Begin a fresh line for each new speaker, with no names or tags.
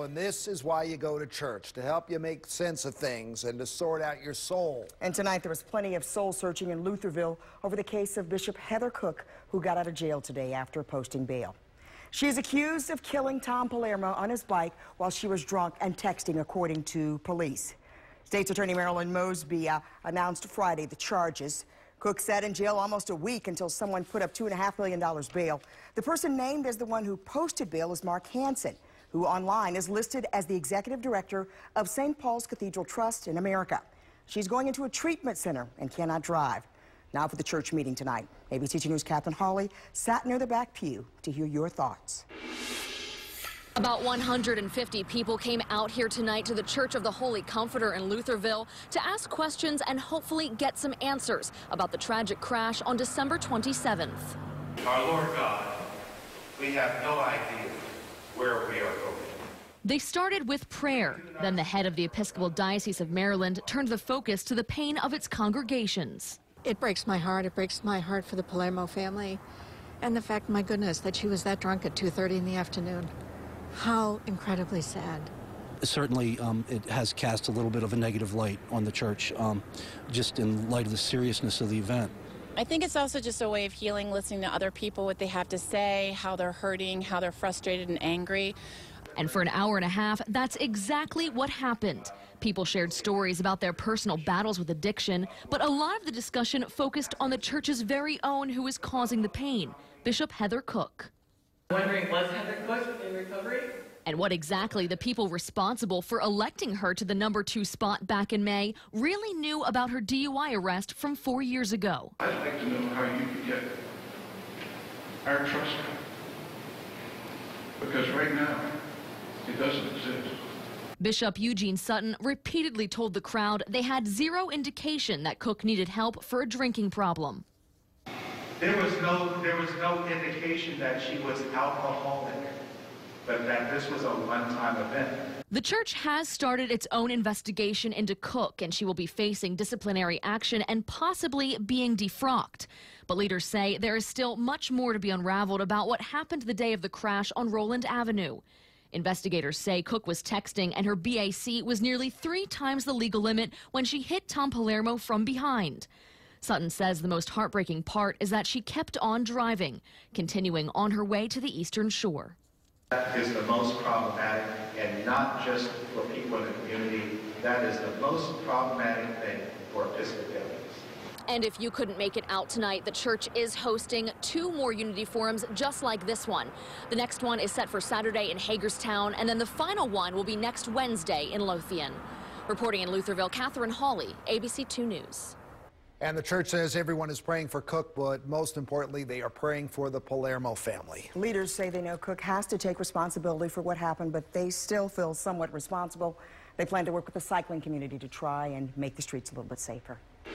And this is why you go to church, to help you make sense of things and to sort out your soul.
And tonight there was plenty of soul searching in Lutherville over the case of Bishop Heather Cook, who got out of jail today after posting bail. She is accused of killing Tom Palermo on his bike while she was drunk and texting, according to police. State's Attorney Marilyn Mosby announced Friday the charges. Cook sat in jail almost a week until someone put up $2.5 million bail. The person named as the one who posted bail is Mark Hansen, who online is listed as the executive director of St. Paul's Cathedral Trust in America. She's going into a treatment center and cannot drive. Now for the church meeting tonight. ABC 2 News' Catherine Hawley sat near the back pew to hear your thoughts.
About 150 people came out here tonight to the Church of the Holy Comforter in Lutherville to ask questions and hopefully get some answers about the tragic crash on December 27th.
Our Lord God, we have no idea where we are going.
They started with prayer. Then the head of the Episcopal Diocese of Maryland turned the focus to the pain of its congregations.
It breaks my heart. It breaks my heart for the Palermo family. And the fact, my goodness, that she was that drunk at 2:30 in the afternoon. How incredibly sad.
Certainly, it has cast a little bit of a negative light on the church, just in light of the seriousness of the event.
I think it's also just a way of healing, listening to other people, what they have to say, how they're hurting, how they're frustrated and angry.
And for an hour and a half, that's exactly what happened. People shared stories about their personal battles with addiction, but a lot of the discussion focused on the church's very own who is causing the pain, Bishop Heather Cook.
Wondering, was Heather Cook in recovery?
And what exactly the people responsible for electing her to the #2 spot back in May really knew about her DUI arrest from 4 years ago.
I'd like to know how you could get our trust. Because right now, it doesn't exist.
Bishop Eugene Sutton repeatedly told the crowd they had zero indication that Cook needed help for a drinking problem.
There was no indication that she was alcoholic, but that this was a one-time event.
The church has started its own investigation into Cook, and she will be facing disciplinary action and possibly being defrocked. But leaders say there is still much more to be unraveled about what happened the day of the crash on Roland Avenue. Investigators say Cook was texting and her BAC was nearly 3 times the legal limit when she hit Tom Palermo from behind. Sutton says the most heartbreaking part is that she kept on driving, continuing on her way to the Eastern Shore.
That is the most problematic, and not just for people in the community. That is the most problematic thing for Episcopalians.
And if you couldn't make it out tonight, the church is hosting 2 more unity forums just like this one. The next one is set for Saturday in Hagerstown, and then the final one will be next Wednesday in Lothian. Reporting in Lutherville, Catherine Hawley, ABC 2 News.
And the church says everyone is praying for Cook, but most importantly, they are praying for the Palermo family.
Leaders say they know Cook has to take responsibility for what happened, but they still feel somewhat responsible. They plan to work with the cycling community to try and make the streets a little bit safer.